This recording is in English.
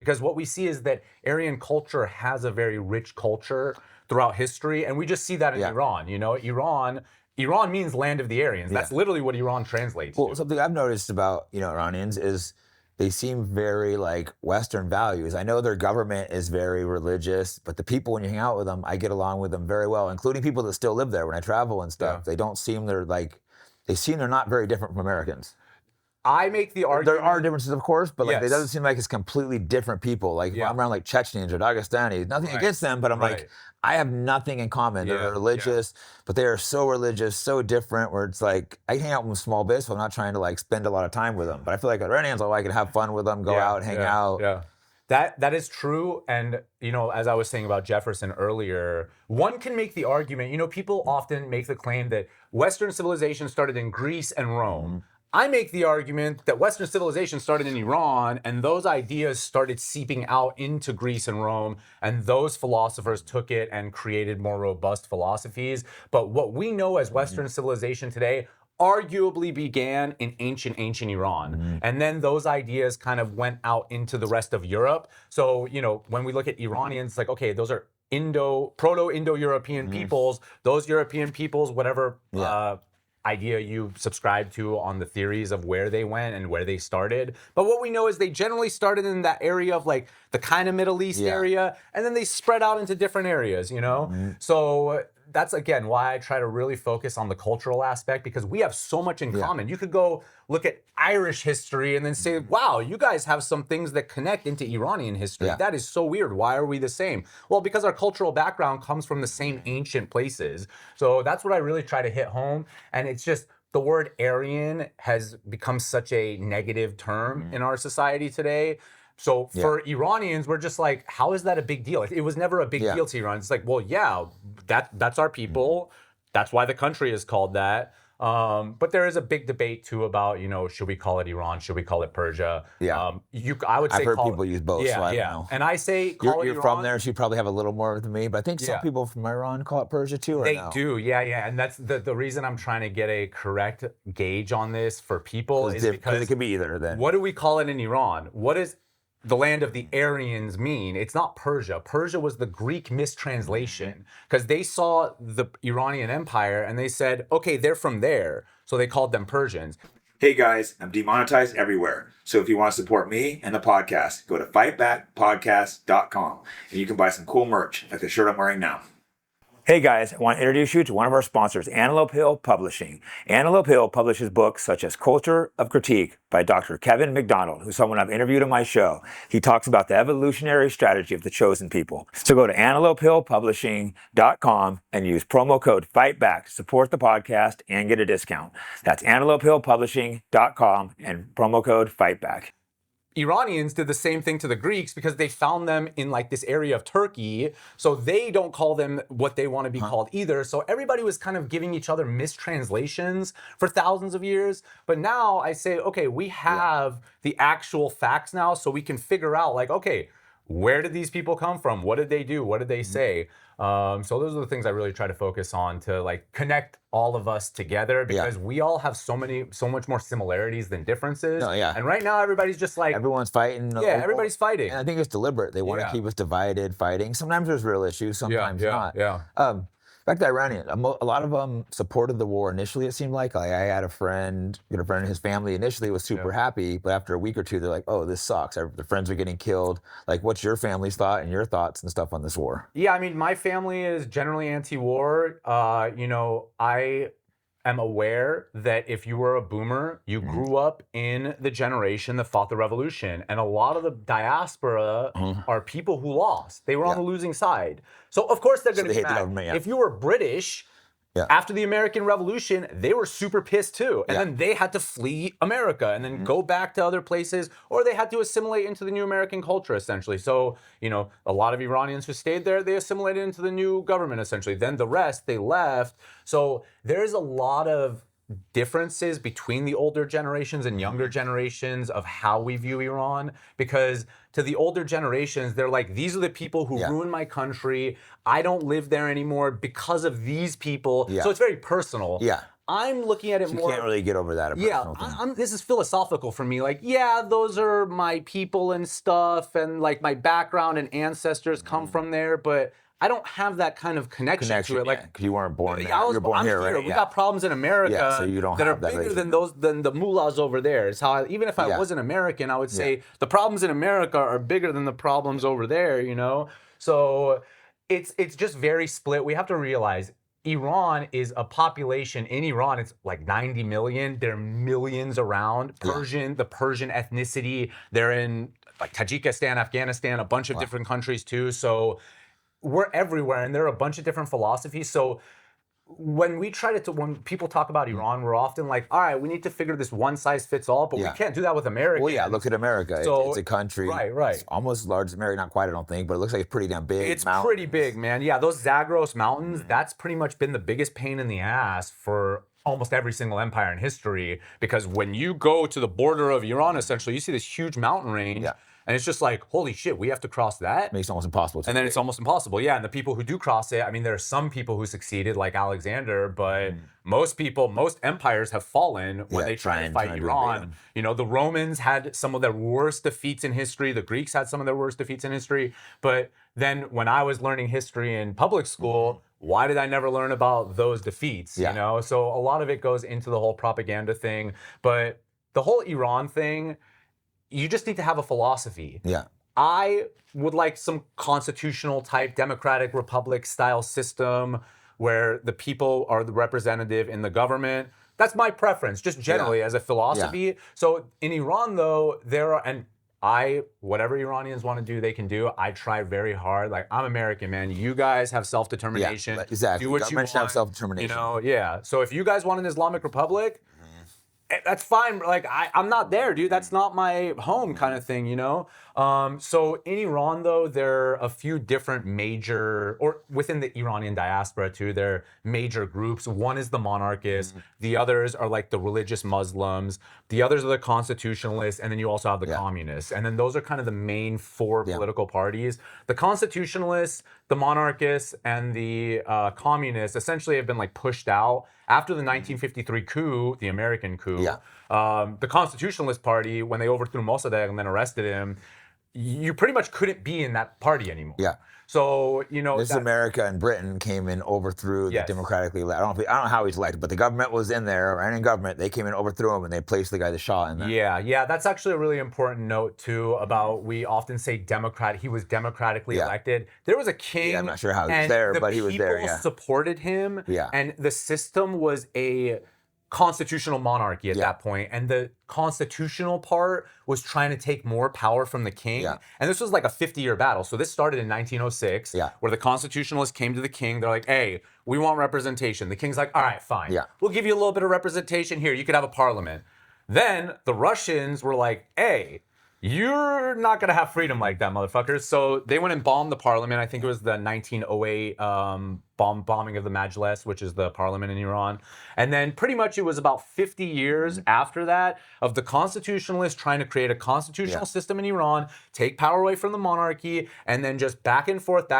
Because what we see is that Aryan culture has a very rich culture throughout history, and we just see that in Iran. You know, Iran means land of the Aryans. That's literally what Iran translates to. Something I've noticed about, Iranians is they seem very like Western values. I know their government is very religious, but the people, when you hang out with them, I get along with them very well, including people that still live there when I travel and stuff. They don't seem they seem they're not very different from Americans. I make the argument. There are differences, of course, but it doesn't seem like it's completely different people. Like when I'm around like Chechens or Dagestanis, nothing against them, but I'm like, I have nothing in common. They're religious, but they are so religious, so different, where it's like, I hang out with them small bits, so I'm not trying to like spend a lot of time with them. But I feel like Iranians, I can have fun with them, go out, hang out. Yeah. That is true. And, as I was saying about Jefferson earlier, one can make the argument, people often make the claim that Western civilization started in Greece and Rome. I make the argument that Western civilization started in Iran, and those ideas started seeping out into Greece and Rome, and those philosophers took it and created more robust philosophies. But what we know as Western civilization today arguably began in ancient Iran. And then those ideas kind of went out into the rest of Europe. So, when we look at Iranians, like, okay, those are proto-Indo-European peoples. Those European peoples, whatever idea you subscribe to on the theories of where they went and where they started. But what we know is they generally started in that area of like the kind of Middle East area, and then they spread out into different areas, So that's, again, why I try to really focus on the cultural aspect, because we have so much in common. You could go look at Irish history and then say, wow, you guys have some things that connect into Iranian history. That is so weird. Why are we the same? Well, because our cultural background comes from the same ancient places. So that's what I really try to hit home. And it's just, the word Aryan has become such a negative term in our society today. So for Iranians, we're just like, how is that a big deal? It was never a big deal to Iran. It's like, well, that's our people. That's why the country is called that. But there is a big debate too about, should we call it Iran? Should we call it Persia? I would say I've heard people use both, so I don't know. And I say call it Iran. You're from there, so you probably have a little more than me, but I think some people from Iran call it Persia too, or They do, and that's the reason I'm trying to get a correct gauge on this for people is because it could be either then. What do we call it in Iran? What is the land of the Aryans mean? It's not Persia. Persia was the Greek mistranslation, because they saw the Iranian Empire and they said, okay, they're from there. So they called them Persians. Hey guys, I'm demonetized everywhere. So if you want to support me and the podcast, go to fightbackpodcast.com and you can buy some cool merch like the shirt I'm wearing now. Hey guys, I want to introduce you to one of our sponsors, Antelope Hill Publishing. Antelope Hill publishes books such as Culture of Critique by Dr. Kevin McDonald, who's someone I've interviewed on my show. He talks about the evolutionary strategy of the chosen people. So go to antelopehillpublishing.com and use promo code FIGHTBACK to support the podcast and get a discount. That's antelopehillpublishing.com and promo code FIGHTBACK. Iranians did the same thing to the Greeks because they found them in like this area of Turkey. So they don't call them what they want to be called either. So everybody was kind of giving each other mistranslations for thousands of years. But now I say, okay, we have the actual facts now, so we can figure out like, okay, where did these people come from? What did they do? What did they say? So those are the things I really try to focus on to like connect all of us together, because we all have so much more similarities than differences. And right now everybody's just like, everyone's fighting. Everybody's fighting. And I think it's deliberate. They want to keep us divided, fighting. Sometimes there's real issues, sometimes not. Back to Iranian, a lot of them supported the war initially, it seemed like. I had a friend and his family initially was super happy, but after a week or two, they're like, oh, this sucks. Their friends are getting killed. Like, what's your family's thought and your thoughts and stuff on this war? Yeah, I mean, my family is generally anti-war. I am aware that if you were a boomer, you grew up in the generation that fought the revolution. And a lot of the diaspora are people who lost. They were on the losing side. So, of course, they're going to be mad. If you were British, after the American Revolution, they were super pissed too. And then they had to flee America and then go back to other places, or they had to assimilate into the new American culture, essentially. So, a lot of Iranians who stayed there, they assimilated into the new government, essentially. Then the rest, they left. So there's a lot of differences between the older generations and younger generations of how we view Iran, because to the older generations, they're like, these are the people who ruined my country. I don't live there anymore because of these people. So it's very personal. I'm looking at it more. You can't really get over that. This is philosophical for me. Like, yeah, those are my people and stuff, and like my background and ancestors come from there, but I don't have that kind of connection to it. Like, because you weren't born there. You're born here, right? We got problems in America so you don't that are have that bigger than the mullahs over there. It's how even if I wasn't American, I would say the problems in America are bigger than the problems over there, you know? So it's just very split. We have to realize Iran is a population. In Iran, it's like 90 million. There are millions around. The Persian ethnicity. They're in like Tajikistan, Afghanistan, a bunch of different countries too. So we're everywhere, and there are a bunch of different philosophies. So when people talk about Iran, we're often like, all right, we need to figure this one size fits all, but we can't do that with America. Well, yeah, look at America. So, it's a country. Right. It's almost as large as America, not quite, I don't think, but it looks like it's pretty damn big. It's pretty big, man. Yeah, those Zagros Mountains, that's pretty much been the biggest pain in the ass for almost every single empire in history, because when you go to the border of Iran, essentially, you see this huge mountain range. Yeah. And it's just like, holy shit, we have to cross that. Makes it almost impossible. And then it's almost impossible. Yeah, and the people who do cross it, I mean, there are some people who succeeded, like Alexander, but most empires have fallen when they try and fight Iran. You know, the Romans had some of their worst defeats in history. The Greeks had some of their worst defeats in history. But then when I was learning history in public school, why did I never learn about those defeats? You know, so a lot of it goes into the whole propaganda thing. But the whole Iran thing, you just need to have a philosophy. Yeah. I would like some constitutional type democratic republic style system where the people are the representative in the government. That's my preference, just generally as a philosophy. Yeah. So in Iran, though, whatever Iranians want to do, they can do. I try very hard. Like, I'm American, man. You guys have self-determination. Yeah, exactly. Do what you want. Have self-determination. You know, yeah. So if you guys want an Islamic Republic, that's fine. Like, I'm not there, dude. That's not my home kind of thing, you know? So in Iran, though, there are a few different or within the Iranian diaspora, too, there are major groups. One is the monarchists. The others are like the religious Muslims. The others are the constitutionalists. And then you also have the communists. And then those are kind of the main four political parties. The constitutionalists, the monarchists, and the communists essentially have been like pushed out. After the 1953 coup, the American coup, the Constitutionalist Party, when they overthrew Mossadegh and then arrested him, you pretty much couldn't be in that party anymore. Yeah. So, you know, America and Britain came and overthrew the democratically elected. I don't know how he's elected, but the government was in there, and in government, they came and overthrew him, and they placed the guy, the Shah, in there. Yeah, that's actually a really important note, too, about we often say he was democratically elected. There was a king. Yeah, I'm not sure how he was there, but he was there, people supported him, and the system was a constitutional monarchy at that point, and the constitutional part was trying to take more power from the king. And this was like a 50-year battle. So this started in 1906, where the constitutionalists came to the king. They're like, hey, we want representation. The king's like, all right, fine. We'll give you a little bit of representation here. You could have a parliament. Then the Russians were like, hey, you're not going to have freedom like that, motherfuckers. So they went and bombed the parliament. I think it was the 1908 bombing of the Majlis, which is the parliament in Iran. And then pretty much it was about 50 years after that of the constitutionalists trying to create a constitutional system in Iran, take power away from the monarchy, and then just back and forth,